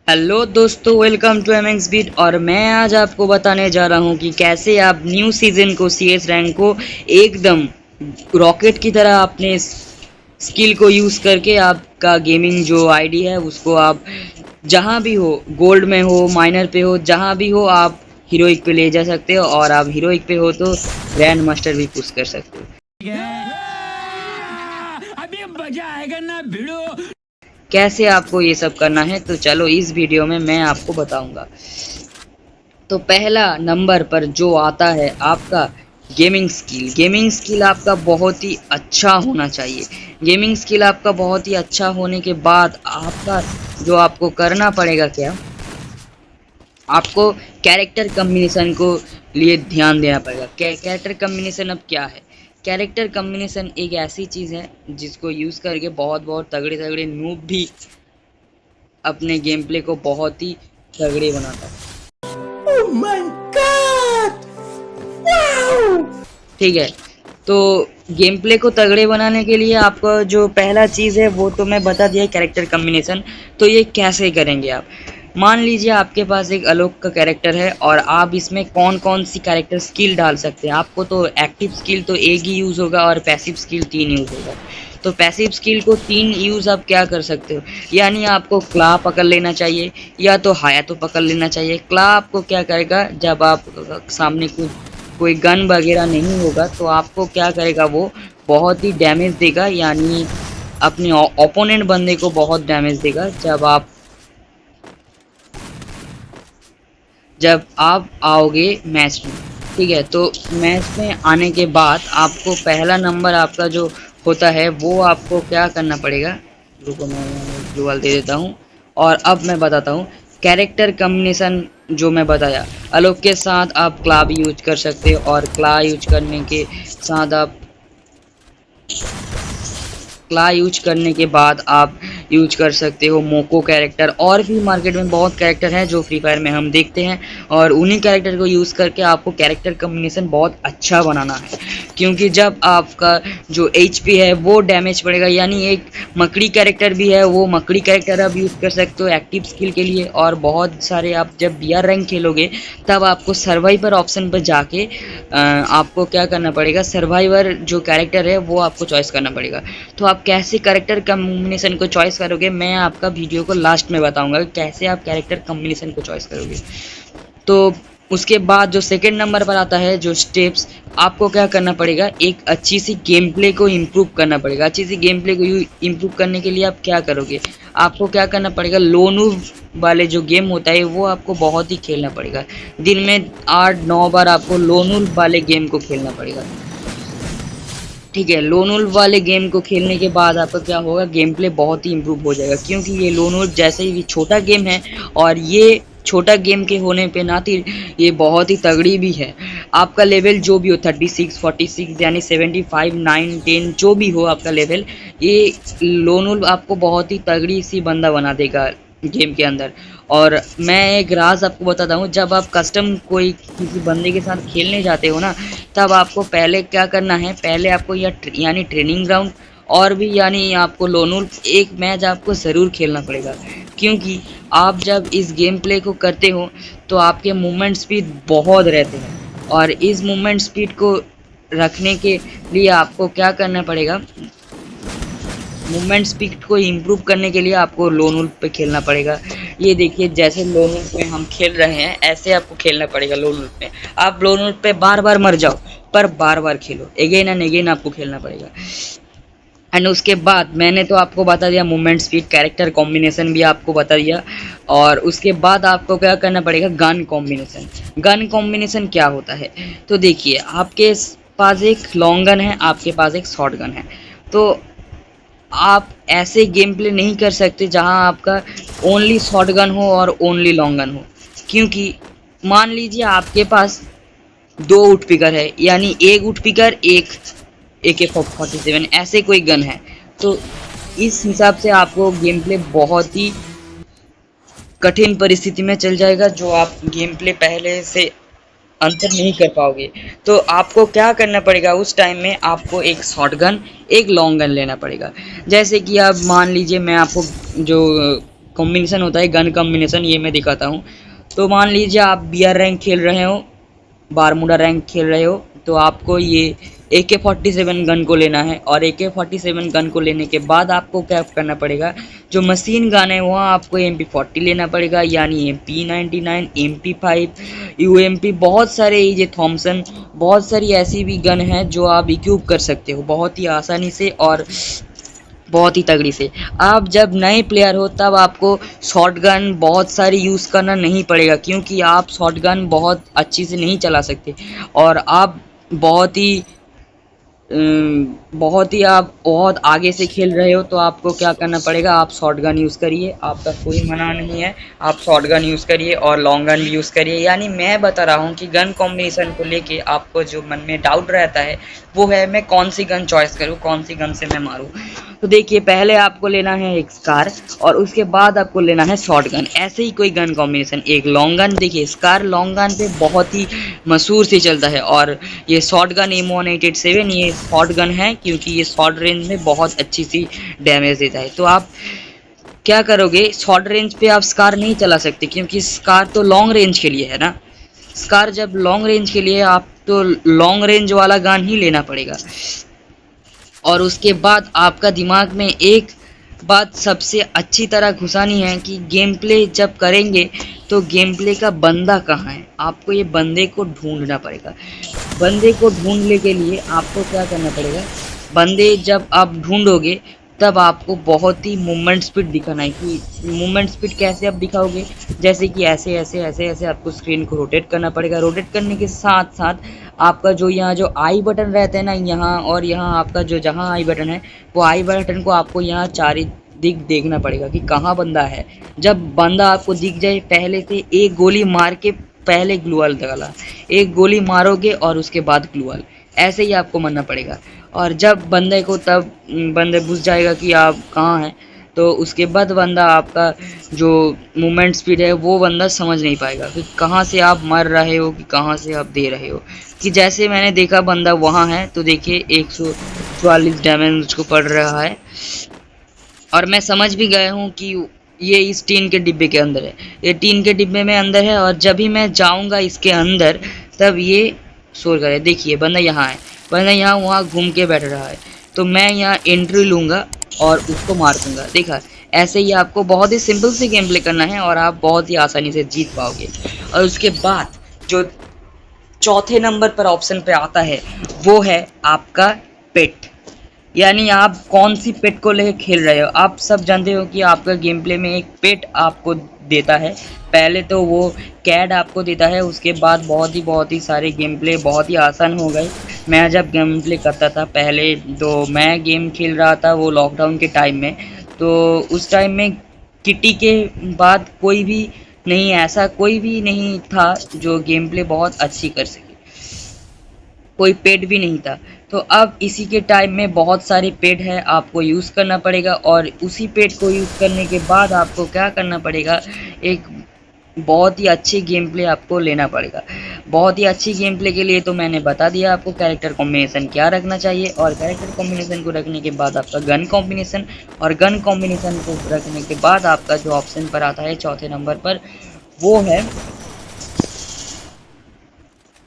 Hello दोस्तों, welcome to MX beat. और मैं आज आपको बताने जा रहा हूं कि कैसे आप न्यू सीजन को सीएस रैंक को एकदम रॉकेट की तरह अपने स्किल को यूज़ करके आपका गेमिंग जो आईडी है उसको आप जहां भी हो, गोल्ड में हो, माइनर पे हो, जहां भी हो, आप हीरोइक पे ले जा सकते हो। और आप हीरोइक पे हो तो ग्रैंड मास्टर भी पुश कर सकते हो। अभी मजा आएगा ना भिड़ो। कैसे आपको ये सब करना है तो चलो इस वीडियो में मैं आपको बताऊंगा। तो पहला नंबर पर जो आता है आपका गेमिंग स्किल आपका बहुत ही अच्छा होना चाहिए। गेमिंग स्किल आपका बहुत ही अच्छा होने के बाद आपका जो आपको करना पड़ेगा क्या, आपको कैरेक्टर कम्बिनेशन को लिए ध्यान देना पड़ेगा। कैरेक्टर कम्बिनेशन अब क्या है? कैरेक्टर कम्बिनेशन एक ऐसी चीज़ है जिसको यूज़ करके बहुत बहुत तगड़े तगड़े नूब भी अपने गेम प्ले को बहुत ही तगड़े बनाता है। Oh my God! Wow! ठीक है, तो गेम प्ले को तगड़े बनाने के लिए आपका जो पहला चीज़ है वो तो मैं बता दिया, कैरेक्टर कम्बिनेशन। तो ये कैसे करेंगे आप? मान लीजिए आपके पास एक आलोक का कैरेक्टर है और आप इसमें कौन कौन सी कैरेक्टर स्किल डाल सकते हैं। आपको तो एक्टिव स्किल तो एक ही यूज़ होगा और पैसिव स्किल 3 यूज़ होगा। तो पैसिव स्किल को 3 यूज़ आप क्या कर सकते हो, यानी आपको क्ला पकड़ लेना चाहिए या तो हाया तो पकड़ लेना चाहिए। क्ला आपको क्या करेगा, जब आप सामने कोई गन वगैरह नहीं होगा तो आपको क्या करेगा, वो बहुत ही डैमेज देगा, यानी अपने ओपोनेंट बंदे को बहुत डैमेज देगा जब आप आओगे मैच में। ठीक है, तो मैच में आने के बाद आपको पहला नंबर आपका जो होता है वो आपको क्या करना पड़ेगा। रुको, मैं ग्लूवाल दे देता हूँ और अब मैं बताता हूँ कैरेक्टर कम्बिनेशन जो मैं बताया। आलोक के साथ आप क्ला भी यूज कर सकते हो और क्ला यूज करने के साथ आप यूज कर सकते हो मोको कैरेक्टर। और भी मार्केट में बहुत कैरेक्टर हैं जो फ्री फायर में हम देखते हैं और उन्हीं कैरेक्टर को यूज़ करके आपको कैरेक्टर कम्बिनेशन बहुत अच्छा बनाना है। क्योंकि जब आपका जो एचपी है वो डैमेज पड़ेगा, यानी एक मकड़ी कैरेक्टर भी है, वो मकड़ी कैरेक्टर आप यूज़ कर सकते हो एक्टिव स्किल के लिए। और बहुत सारे आप जब बीआर रैंक खेलोगे तब आपको सर्वाइवर ऑप्शन पर जाके आपको क्या करना पड़ेगा, सर्वाइवर जो कैरेक्टर है वो आपको चॉइस करना पड़ेगा। तो आप कैसे कैरेक्टर कम्बिनेशन को चॉइस करोगे, मैं आपका वीडियो को लास्ट में बताऊंगा कैसे आप कैरेक्टर कम्बिनेशन को चॉइस करोगे। तो उसके बाद जो सेकंड नंबर पर आता है जो स्टेप्स, आपको क्या करना पड़ेगा, एक अच्छी सी गेम प्ले को इम्प्रूव करना पड़ेगा। अच्छी सी गेम प्ले को इम्प्रूव करने के लिए आप क्या करोगे, आपको क्या करना पड़ेगा, लोनूव वाले जो गेम होता है वो आपको बहुत ही खेलना पड़ेगा। दिन में 8-9 बार आपको लोनूव वाले गेम को खेलना पड़ेगा। ठीक है, लोन वुल्फ वाले गेम को खेलने के बाद आपका क्या होगा, गेम प्ले बहुत ही इम्प्रूव हो जाएगा। क्योंकि ये लोन वुल्फ जैसे ही छोटा गेम है और ये छोटा गेम के होने पे नाते ये बहुत ही तगड़ी भी है। आपका लेवल जो भी हो 36, 46 यानी 75, 9, 10 जो भी हो आपका लेवल, ये लोन वुल्फ आपको बहुत ही तगड़ी सी बंदा बना देगा गेम के अंदर। और मैं एक राज आपको बताता हूँ, जब आप कस्टम कोई किसी बंदे के साथ खेलने जाते हो ना, तब आपको पहले क्या करना है, पहले आपको यानी ट्रेनिंग ग्राउंड और भी यानी आपको लोन वुल्फ एक मैच आपको ज़रूर खेलना पड़ेगा। क्योंकि आप जब इस गेम प्ले को करते हो तो आपके मूवमेंट स्पीड बहुत रहते हैं और इस मूवमेंट स्पीड को रखने के लिए आपको क्या करना पड़ेगा, मूवमेंट स्पीड को इम्प्रूव करने के लिए आपको लोन वुल्फ पे खेलना पड़ेगा। ये देखिए, जैसे लोन वुल्फ में हम खेल रहे हैं ऐसे आपको खेलना पड़ेगा लोन वुल्फ में। आप लोन वुल्फ पे बार बार मर जाओ पर बार बार खेलो, अगेन एंड अगेन आपको खेलना पड़ेगा। एंड उसके बाद मैंने तो आपको बता दिया मूवमेंट स्पीड, कैरेक्टर कॉम्बिनेशन भी आपको बता दिया। और उसके बाद आपको क्या करना पड़ेगा, गन कॉम्बिनेशन। गन कॉम्बिनेशन क्या होता है, तो देखिए आपके पास एक लॉन्ग गन है, आपके पास एक शॉर्ट गन है। तो आप ऐसे गेम प्ले नहीं कर सकते जहां आपका ओनली शॉर्ट गन हो और ओनली लॉन्ग गन हो। क्योंकि मान लीजिए आपके पास 2 उठ पिकर है, यानी एक उठ पिकर एक AK-47 ऐसे कोई गन है, तो इस हिसाब से आपको गेम प्ले बहुत ही कठिन परिस्थिति में चल जाएगा, जो आप गेम प्ले पहले से अंतर नहीं कर पाओगे। तो आपको क्या करना पड़ेगा, उस टाइम में आपको एक शॉटगन एक लॉन्ग गन लेना पड़ेगा। जैसे कि आप मान लीजिए, मैं आपको जो कॉम्बिनेशन होता है, गन कॉम्बिनेशन, ये मैं दिखाता हूँ। तो मान लीजिए आप बीआर रैंक खेल रहे हो, बारमूडा रैंक खेल रहे हो, तो आपको ये AK-47 गन को लेना है। और AK-47 गन को लेने के बाद आपको क्या करना पड़ेगा, जो मशीन गन है वहाँ आपको MP40 लेना पड़ेगा, यानी MP99, MP5, UMP, बहुत सारे ये थॉमसन, बहुत सारी ऐसी भी गन है जो आप इक्विप कर सकते हो बहुत ही आसानी से और बहुत ही तगड़ी से। आप जब नए प्लेयर हो तब आपको शॉटगन बहुत सारी यूज़ करना नहीं पड़ेगा, क्योंकि आप शॉटगन बहुत अच्छी से नहीं चला सकते और आप बहुत ही आप बहुत आगे से खेल रहे हो। तो आपको क्या करना पड़ेगा, आप शॉटगन यूज़ करिए, आपका कोई मना नहीं है, आप शॉटगन यूज़ करिए और लॉन्ग गन भी यूज़ करिए। यानी मैं बता रहा हूँ कि गन कॉम्बिनेशन को लेके आपको जो मन में डाउट रहता है वो है मैं कौन सी गन चॉइस करूँ, कौन सी गन से मैं मारूँ। तो देखिए, पहले आपको लेना है एक स्कार और उसके बाद आपको लेना है शॉटगन, ऐसे ही कोई गन कॉम्बिनेशन। एक लॉन्ग गन, देखिए स्कार लॉन्ग गन पे बहुत ही मशहूर से चलता है, और ये शॉटगन M187 ये शॉटगन है क्योंकि ये शॉर्ट रेंज में बहुत अच्छी सी डैमेज देता है। तो आप क्या करोगे, शॉर्ट रेंज पे आप स्कार नहीं चला सकते क्योंकि स्कार तो लॉन्ग रेंज के लिए है ना। स्कार जब लॉन्ग रेंज के लिए, आप तो लॉन्ग रेंज वाला गन ही लेना पड़ेगा। और उसके बाद आपका दिमाग में एक बात सबसे अच्छी तरह घुसानी है कि गेम प्ले जब करेंगे तो गेम प्ले का बंदा कहाँ है, आपको ये बंदे को ढूंढना पड़ेगा। बंदे को ढूंढने के लिए आपको क्या करना पड़ेगा, बंदे जब आप ढूंढोगे तब आपको बहुत ही मूवमेंट स्पीड दिखाना है। कि मूवमेंट स्पीड कैसे आप दिखाओगे, जैसे कि ऐसे ऐसे ऐसे ऐसे आपको स्क्रीन को रोटेट करना पड़ेगा। रोटेट करने के साथ साथ आपका जो यहाँ जो आई बटन रहते हैं ना, यहाँ और यहाँ आपका जो जहाँ आई बटन है, वो आई बटन को आपको यहाँ चारी दिख देखना पड़ेगा कि कहाँ बंदा है। जब बंदा आपको दिख जाए, पहले से एक गोली मार के पहले ग्लूअल डाला, एक गोली मारोगे और उसके बाद ग्लूअल, ऐसे ही आपको मारना पड़ेगा। और जब बंदे को तब बंदे बुझ जाएगा कि आप कहाँ हैं, तो उसके बाद बंदा आपका जो मूवमेंट स्पीड है वो बंदा समझ नहीं पाएगा कि कहाँ से आप मर रहे हो कि कहाँ से आप दे रहे हो। कि जैसे मैंने देखा बंदा वहाँ है, तो देखिए 144 डैमेज उसको पड़ रहा है और मैं समझ भी गया हूँ कि ये इस टीन के डिब्बे के अंदर है, ये टीन के डिब्बे में अंदर है। और जब भी मैं जाऊँगा इसके अंदर तब ये शोर करे। देखिए बंदा यहाँ है, बंदा यहाँ वहाँ घूम के बैठ रहा है, तो मैं यहाँ एंट्री लूँगा और उसको मार दूँगा। देखा, ऐसे ही आपको बहुत ही सिंपल से गेम प्ले करना है और आप बहुत ही आसानी से जीत पाओगे। और उसके बाद जो चौथे नंबर पर ऑप्शन पे आता है वो है आपका पेट। यानी आप कौन सी पेट को लेकर खेल रहे हो। आप सब जानते हो कि आपका गेम प्ले में एक पेट आपको देता है। पहले तो वो कैड आपको देता है, उसके बाद बहुत ही सारे गेम प्ले बहुत ही आसान हो गए। मैं जब गेम प्ले करता था पहले, तो मैं गेम खेल रहा था वो लॉकडाउन के टाइम में, तो उस टाइम में किटी के बाद कोई भी नहीं, ऐसा कोई भी नहीं था जो गेम प्ले बहुत अच्छी कर सके, कोई पेड भी नहीं था। तो अब इसी के टाइम में बहुत सारे पेड है, आपको यूज़ करना पड़ेगा। और उसी पेड को यूज़ करने के बाद आपको क्या करना पड़ेगा, एक बहुत ही अच्छी गेम प्ले आपको लेना पड़ेगा। बहुत ही अच्छी गेम प्ले के लिए तो मैंने बता दिया आपको कैरेक्टर कॉम्बिनेशन क्या रखना चाहिए, और कैरेक्टर कॉम्बिनेशन को रखने के बाद आपका गन कॉम्बिनेशन, और गन कॉम्बिनेशन को रखने के बाद आपका जो ऑप्शन पर आता है चौथे नंबर पर वो है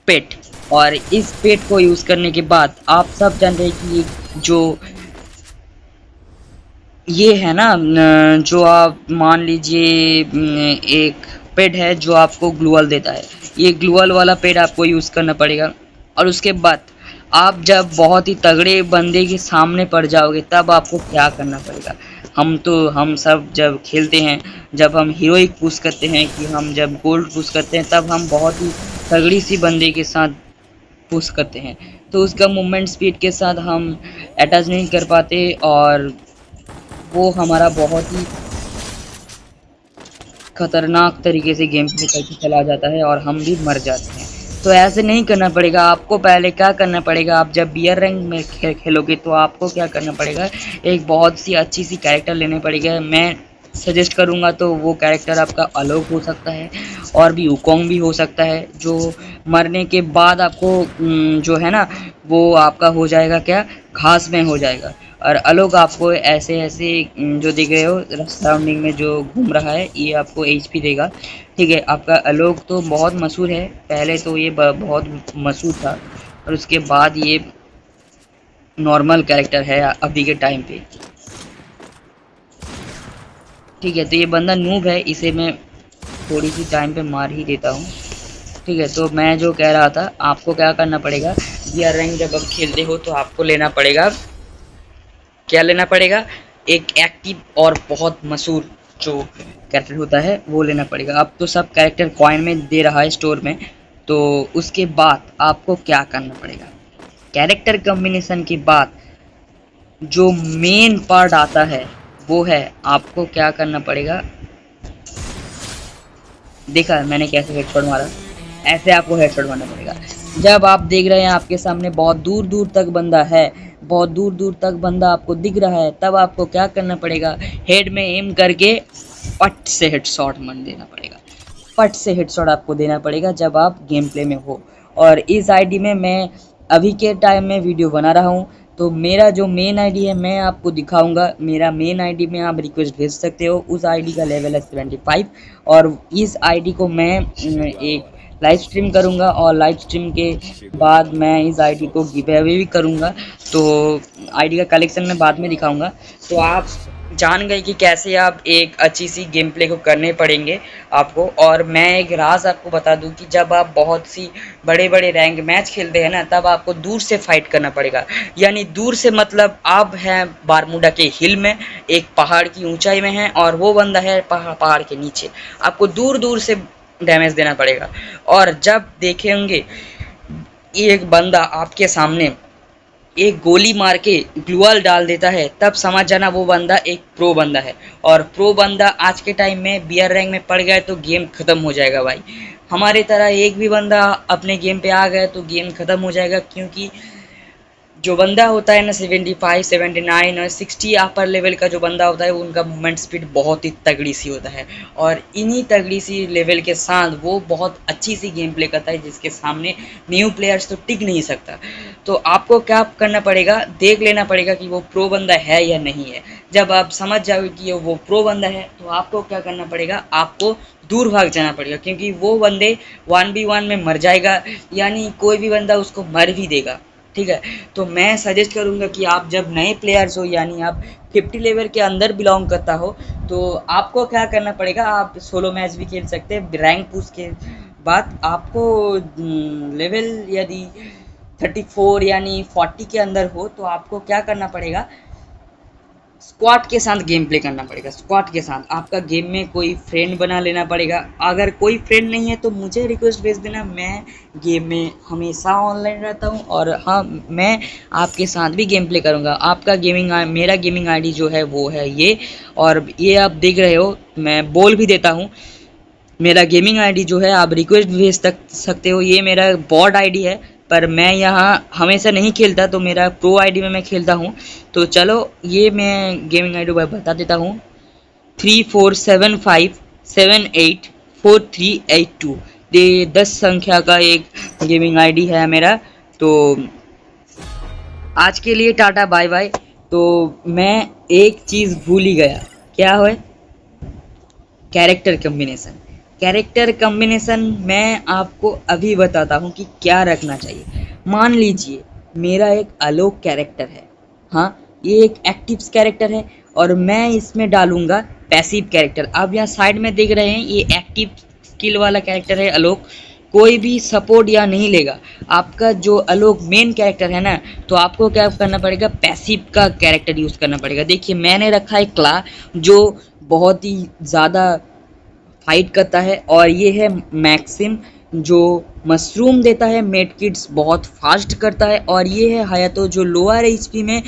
पेट। और इस पेट को यूज़ करने के बाद आप सब जानते हैं कि जो ये है ना, जो आप मान लीजिए एक पेड है जो आपको ग्लूअल देता है, ये ग्लूअल वाला पेड आपको यूज़ करना पड़ेगा। और उसके बाद आप जब बहुत ही तगड़े बंदे के सामने पड़ जाओगे तब आपको क्या करना पड़ेगा। हम सब जब खेलते हैं, जब हम हीरोइक पुश करते हैं, कि हम जब गोल्ड पुश करते हैं, तब हम बहुत ही तगड़ी सी बंदे के साथ पुश करते हैं, तो उसका मूवमेंट स्पीड के साथ हम अटैच नहीं कर पाते और वो हमारा बहुत ही खतरनाक तरीके से गेम प्ले करके चला जाता है और हम भी मर जाते हैं। तो ऐसे नहीं करना पड़ेगा। आपको पहले क्या करना पड़ेगा, आप जब बीयर रैंक में खेलोगे तो आपको क्या करना पड़ेगा, एक बहुत सी अच्छी सी कैरेक्टर लेने पड़ेगा। मैं सजेस्ट करूँगा तो वो कैरेक्टर आपका अलोक हो सकता है, और भी वुकोंग भी हो सकता है, जो मरने के बाद आपको जो है ना वो आपका हो जाएगा क्या, घास में हो जाएगा। और अलोक आपको ऐसे ऐसे जो दिख रहे हो सराउंडिंग में जो घूम रहा है ये आपको एचपी देगा। ठीक है, आपका अलोक तो बहुत मशहूर है, पहले तो ये बहुत मशहूर था और उसके बाद ये नॉर्मल कैरेक्टर है अभी के टाइम पे। ठीक है, तो ये बंदा नूब है, इसे मैं थोड़ी सी टाइम पे मार ही देता हूँ। ठीक है, तो मैं जो कह रहा था आपको क्या करना पड़ेगा, गियर रैंक जब आप खेलते हो तो आपको लेना पड़ेगा, क्या लेना पड़ेगा, एक एक्टिव और बहुत मशहूर जो कैरेक्टर होता है वो लेना पड़ेगा। अब तो सब कैरेक्टर कॉइन में दे रहा है स्टोर में, तो उसके बाद आपको क्या करना पड़ेगा, कैरेक्टर कॉम्बिनेशन के बाद जो मेन पार्ट आता है वो है आपको क्या करना पड़ेगा। देखा मैंने कैसे हेडशॉट मारा, ऐसे आपको हेडशॉट मारना पड़ेगा। जब आप देख रहे हैं आपके सामने बहुत दूर दूर तक बंदा है, बहुत दूर दूर तक बंदा आपको दिख रहा है, तब आपको क्या करना पड़ेगा, हेड में एम करके पट से हेडशॉट मार देना पड़ेगा। पट से हेडशॉट आपको देना पड़ेगा जब आप गेम प्ले में हो। और इस आईडी में मैं अभी के टाइम में वीडियो बना रहा हूँ, तो मेरा जो मेन आईडी है मैं आपको दिखाऊंगा। मेरा मेन आईडी में आप रिक्वेस्ट भेज सकते हो, उस आईडी का लेवल है 75 और इस आईडी को मैं एक लाइव स्ट्रीम करूंगा और लाइव स्ट्रीम के बाद मैं इस आईडी को गिव अवे भी करूंगा। तो आईडी का कलेक्शन मैं बाद में दिखाऊंगा। तो आप जान गए कि कैसे आप एक अच्छी सी गेम प्ले को करने पड़ेंगे आपको। और मैं एक राज आपको बता दूं कि जब आप बहुत सी बड़े बड़े रैंक मैच खेलते हैं ना, तब आपको दूर से फाइट करना पड़ेगा। यानी दूर से मतलब आप हैं बारमूडा के हिल में, एक पहाड़ की ऊंचाई में है और वो बंदा है पहाड़ के नीचे, आपको दूर दूर से डैमेज देना पड़ेगा। और जब देखेंगे एक बंदा आपके सामने एक गोली मार के ग्लूअल डाल देता है, तब समझ जाना वो बंदा एक प्रो बंदा है। और प्रो बंदा आज के टाइम में बियर रैंक में पड़ गया तो गेम खत्म हो जाएगा भाई। हमारे तरह एक भी बंदा अपने गेम पे आ गया तो गेम खत्म हो जाएगा, क्योंकि जो बंदा होता है ना 75 79 और 60 अपर लेवल का जो बंदा होता है, उनका मूवमेंट स्पीड बहुत ही तगड़ी सी होता है और इन्हीं तगड़ी सी लेवल के साथ वो बहुत अच्छी सी गेम प्ले करता है, जिसके सामने न्यू प्लेयर्स तो टिक नहीं सकता। तो आपको क्या करना पड़ेगा, देख लेना पड़ेगा कि वो प्रो बंदा है या नहीं है। जब आप समझ जाओगे कि वो प्रो बंदा है तो आपको क्या करना पड़ेगा, आपको दूर भाग जाना पड़ेगा, क्योंकि वो बंदे 1v1 में मर जाएगा, यानी कोई भी बंदा उसको मर भी देगा। ठीक है, तो मैं सजेस्ट करूंगा कि आप जब नए प्लेयर्स हो, यानी आप 50 लेवल के अंदर बिलोंग करता हो, तो आपको क्या करना पड़ेगा, आप सोलो मैच भी खेल सकते हैं। रैंक पुश के बाद आपको लेवल यदि 34 यानी 40 के अंदर हो तो आपको क्या करना पड़ेगा, स्क्वाड के साथ गेम प्ले करना पड़ेगा। स्क्वाड के साथ आपका गेम में कोई फ्रेंड बना लेना पड़ेगा। अगर कोई फ्रेंड नहीं है तो मुझे रिक्वेस्ट भेज देना, मैं गेम में हमेशा ऑनलाइन रहता हूँ और हाँ, मैं आपके साथ भी गेम प्ले करूँगा। आपका मेरा गेमिंग आईडी जो है वो है ये, और ये आप देख रहे हो, मैं बोल भी देता हूँ मेरा गेमिंग आईडी जो है, आप रिक्वेस्ट भेज सकते हो। ये मेरा बॉट आईडी है, पर मैं यहाँ हमेशा नहीं खेलता, तो मेरा प्रो आईडी में मैं खेलता हूँ। तो चलो ये मैं गेमिंग आईडी बता देता हूँ, 3475784382। ये 10 संख्या का एक गेमिंग आईडी है मेरा। तो आज के लिए टाटा बाय बाय। तो मैं एक चीज़ भूल ही गया, क्या है, कैरेक्टर कॉम्बिनेशन। कैरेक्टर कॉम्बिनेशन मैं आपको अभी बताता हूँ कि क्या रखना चाहिए। मान लीजिए मेरा एक आलोक कैरेक्टर है, हाँ ये एक एक्टिव कैरेक्टर है और मैं इसमें डालूंगा पैसिव कैरेक्टर। आप यहाँ साइड में देख रहे हैं ये एक्टिव स्किल वाला कैरेक्टर है आलोक, कोई भी सपोर्ट या नहीं लेगा। आपका जो आलोक मेन कैरेक्टर है ना, तो आपको क्या करना पड़ेगा, पैसिव का कैरेक्टर यूज़ करना पड़ेगा। देखिए मैंने रखा है क्ला, जो बहुत ही ज़्यादा फाइट करता है, और ये है मैक्सिम जो मशरूम देता है, मेड किट्स बहुत फास्ट करता है, और ये है हायातो जो लोअर एचपी में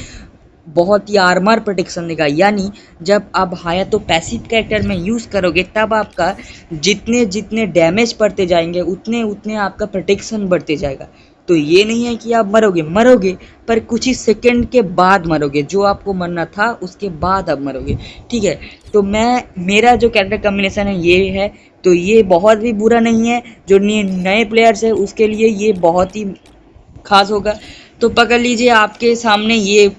बहुत ही आर्मर प्रोटेक्शन देगा। यानी जब आप हायातो पैसिव कैरेक्टर में यूज़ करोगे तब आपका जितने जितने डैमेज पड़ते जाएंगे उतने उतने आपका प्रोटेक्शन बढ़ते जाएगा। तो ये नहीं है कि आप मरोगे पर कुछ ही सेकंड के बाद मरोगे, जो आपको मरना था उसके बाद आप मरोगे। ठीक है, तो मेरा जो कैरेक्टर कॉम्बिनेशन है ये है, तो ये बहुत भी बुरा नहीं है। जो नए प्लेयर्स है उसके लिए ये बहुत ही खास होगा। तो पकड़ लीजिए आपके सामने ये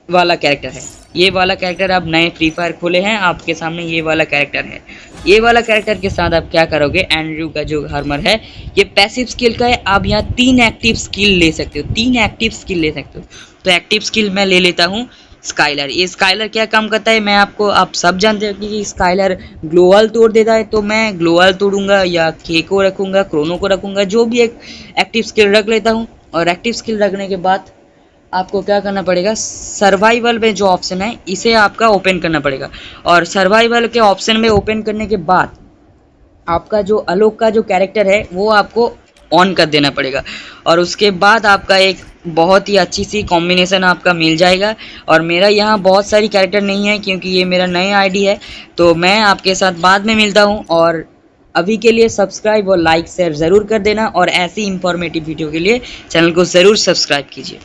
वाला कैरेक्टर है। ये वाला कैरेक्टर आप नए फ्री फायर खोले हैं, आपके सामने ये वाला कैरेक्टर है। ये वाला कैरेक्टर के साथ आप क्या करोगे, एंड्रयू का जो आर्मर है ये पैसिव स्किल का है। आप यहाँ 3 एक्टिव स्किल ले सकते हो, 3 एक्टिव स्किल ले सकते हो। तो एक्टिव स्किल मैं ले लेता हूँ स्काइलर। ये स्काइलर क्या काम करता है, मैं आपको, आप सब जानते हो कि स्काइलर ग्लोअल तोड़ देता है। तो मैं ग्लोअल तोड़ूंगा या के को रखूंगा, क्रोनो को रखूंगा, जो भी एक एक्टिव स्किल रख लेता हूँ। और एक्टिव स्किल रखने के बाद आपको क्या करना पड़ेगा, सर्वाइवल में जो ऑप्शन है इसे आपका ओपन करना पड़ेगा। और सर्वाइवल के ऑप्शन में ओपन करने के बाद आपका जो आलोक का जो कैरेक्टर है वो आपको ऑन कर देना पड़ेगा। और उसके बाद आपका एक बहुत ही अच्छी सी कॉम्बिनेशन आपका मिल जाएगा। और मेरा यहाँ बहुत सारी कैरेक्टर नहीं है क्योंकि ये मेरा नया आईडी है, तो मैं आपके साथ बाद में मिलता हूँ। और अभी के लिए सब्सक्राइब और लाइक शेयर ज़रूर कर देना, और ऐसी इंफॉर्मेटिव वीडियो के लिए चैनल को ज़रूर सब्सक्राइब कीजिए।